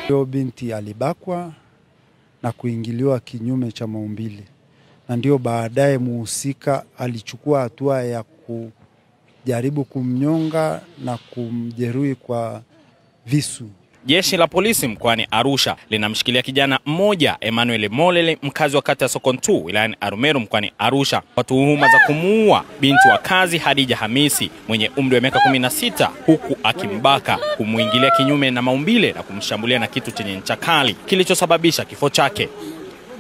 Huyo binti alibakwa na kuingiliwa kinyume cha maumbile, na ndio baadaye muhusika alichukua hatua ya kujaribu kumnyonga na kumjeruhi kwa visu. Jeshi la polisi mkoani Arusha linamshikilia kijana mmoja Emmanuel Molele, mkazi wa kata ya Sokontu wilayani Arumeru mkoani Arusha, kwa tuhuma za kumuua binti wa kazi Hadija Hamisi mwenye umri wa miaka 16, huku akimbaka, kumuingilia kinyume na maumbile na kumshambulia na kitu chenye ncha kali kilichosababisha kifo chake.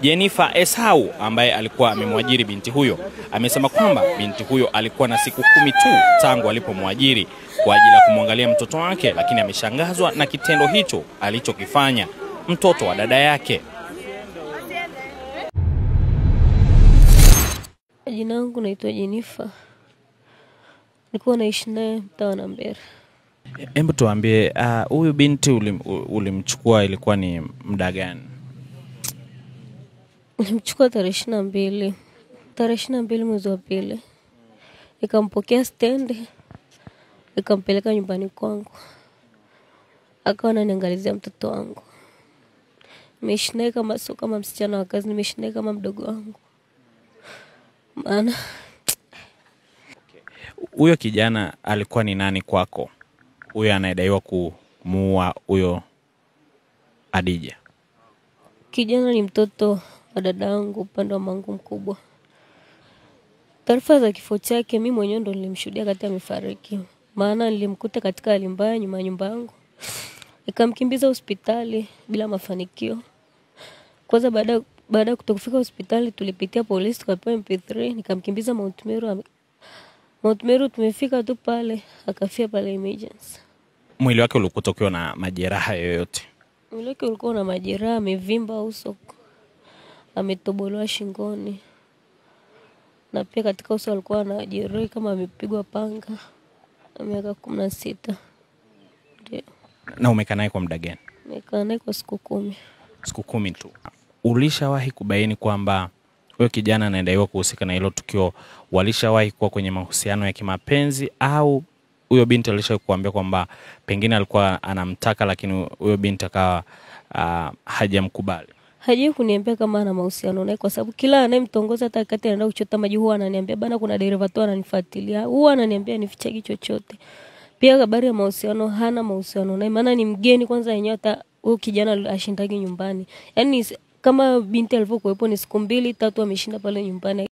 Jennifer Esau ambaye alikuwa amemwajiri binti huyo amesema kwamba binti huyo alikuwa na siku 10 tu tangu alipomwajiri kwa ajili ya kumwangalia mtoto wake, lakini ameshangazwa na kitendo hicho alichokifanya mtoto wa dada yake. Jina langu naitwa Jennifer. Nilikuwa naishi naye mtaa wa Nambere. Hebu tuambie, huyu binti ulimchukua ilikuwa ni muda gani? Nilimchukua tarehe 22 mwezi wa pili. Nikampokea stendi, nikampeleka nyumbani kwangu. Akawa ananiangalizia mtoto wangu. Nimeishi naye kama sio kama msichana wa kazi, nimeishi naye kama mdogo wangu. Maana huyo kijana alikuwa ni nani kwako? Huyo anayedaiwa kumuua huyo Hadija. Kijana ni mtoto wa dada yangu upande wa mangu mkubwa. Taarifa za kifo chake mimi mwenyewe ndo nilimshuhudia kati amefariki. Maana nilimkuta katika hali mbaya nyuma ya nyumba yangu. Nikamkimbiza hospitali bila mafanikio. Kwanza baada ya kutokufika hospitali tulipitia polisi tukapewa MP3, nikamkimbiza Mount Meru tumefika tu pale akafia pale emergency. Mwili wake ulikuwa ukiwa na majeraha yoyote? Mwili wake ulikuwa na majeraha, amevimba uso, ametobolewa shingoni. Na pia katika uso alikuwa na jeruhi kama amepigwa panga. Miaka 16. Ndio. Na umekaa naye kwa muda gani? Nimekaa naye kwa siku 10. Siku 10 tu. Ulishawahi kubaini kwamba huyo kijana anadaiwa kuhusika na hilo tukio, walishawahi kuwa kwenye mahusiano ya kimapenzi, au huyo binti alishawahi kuambia kwamba pengine alikuwa anamtaka lakini huyo binti akawa hajamkubali? Hajawahi kuniambia kama ana mahusiano naye, kwa sababu kila anayemtongoza hata kati anaenda kuchota maji huwa ananiambia bana kuna dereva tu ananifuatilia. Huwa ananiambia nifichagi chochote. Pia habari ya mahusiano hana mahusiano naye, maana ni mgeni kwanza yenyewe, hata huyo kijana ashindagi nyumbani. Yaani kama binti alivyokuepo ni siku 2 3 ameshinda pale nyumbani.